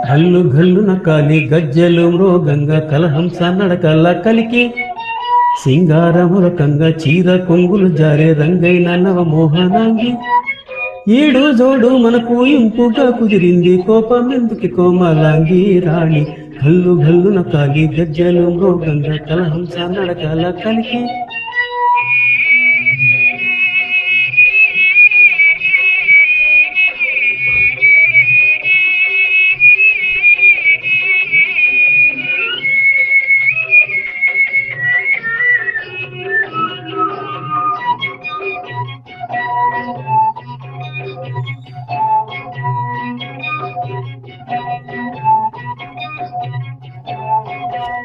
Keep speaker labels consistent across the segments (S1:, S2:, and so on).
S1: గల్లు గల్లున కాలి గజ్జలు మృగంగా కలహంస నడకల కలికి సింగారములకంగా చీర కొంగులు జారే రంగైన నవమోహనాంగి ఈడు జోడు మనకు ఇంపుగా కుదిరింది కోపం ఎందుకు కోమలాంగి రాణి గల్లు గల్లున కాలి గజ్జలు మృగంగా కలహంస నడకల కలికి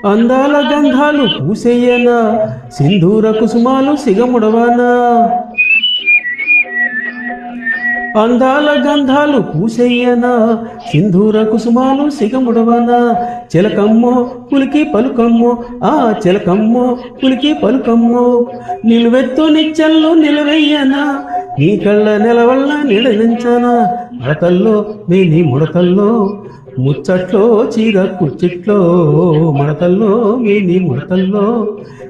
S1: అందాల గంధాలు పూసేయనా సింధూర కుసుమాలు సిగముడవానా అందాల గంధాలు పూసేయనా సింధూర కుసుమాలు సిగముడవానా చిలకమ్మో పులికి పలుకమ్మో ఆ చిలకమ్మో పులికి పలుకమ్మో నిలువెత్తు నిచ్చెల్లో నిలవెయ్యనా నీ కళ్ళ నెలవల్ల నిడనించానా మడతల్లో మేని ముడతల్లో ముచ్చట్లో చీర కుచ్చిట్లో మడతల్లో మేని ముడతల్లో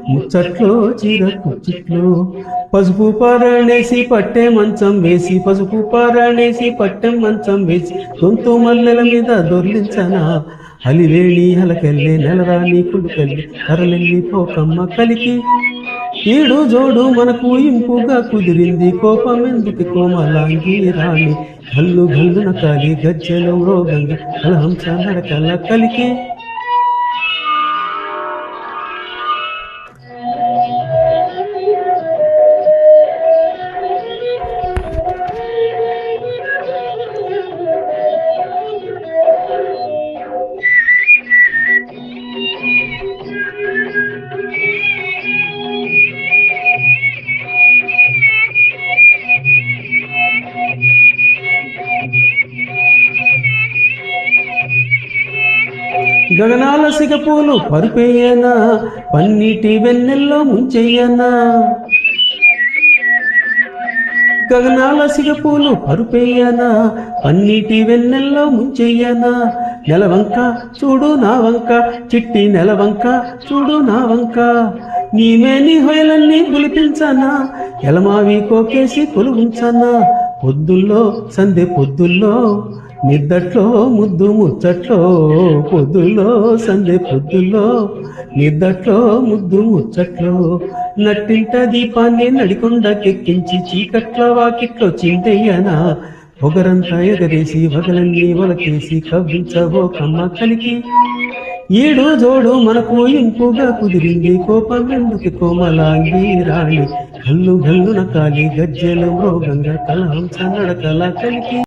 S1: ముచ్చట్లో చీర కుచ్చిట్లో పసుపు పారాణేసి పట్టే మంచం వేసి పసుపు పారాణేసి పట్టెం మంచం వేసి గొంతు మల్లెల మీద దొర్లించనా అలివేణి అలకెళ్ళి నెలరాని కుడుకెళ్ళి కరలెల్లి పోకమ్మ కలికి ఈడు జోడు మనకు ఇంపుగా కుదిరింది కోపం ఎందుకు కోమలాంగి రాణి గల్లు గల్లున కాలి గజ్జలు మృగంగా కలహంస నడకల కలికి గగనాల సిగపూలు పరుపేయనా పన్నీటి వెన్నెల్లో ముంచెయ్యనా గగనాల సిగపూలు పరుపేయనా పన్నీటి వెన్నెల్లో ముంచెయ్యనా నెలవంక చూడు నా వంక చిట్టి నెలవంక చూడు నా వంక నీమేని హొయలన్నీ గులిపించనా ఎలమావి కోకేసి కొలుగుంచనా పొద్దుల్లో సందె పొద్దుల్లో నిద్దట్లో ముద్దు ముచ్చట్లో పొద్దుల్లో సందె పొద్దుల్లో నిద్దట్లో ముద్దు ముచ్చట్లో నట్టింట దీపాన్ని నడికొండకెక్కించి చీకట్ల వాకిట్లో చింతయ్యనా పొగరంతా ఎగరేసి వగలన్నీ ఒలకేసి కవ్వించవో కమ్మ కలికి ఈడు జోడు మనకు ఇంపుగా కుదిరింది కోపం ఎందుకు కోమలాంగి రాణి గల్లు గల్లున కాలి గజ్జెలు మృగంగా కలహంస నడకల కలికి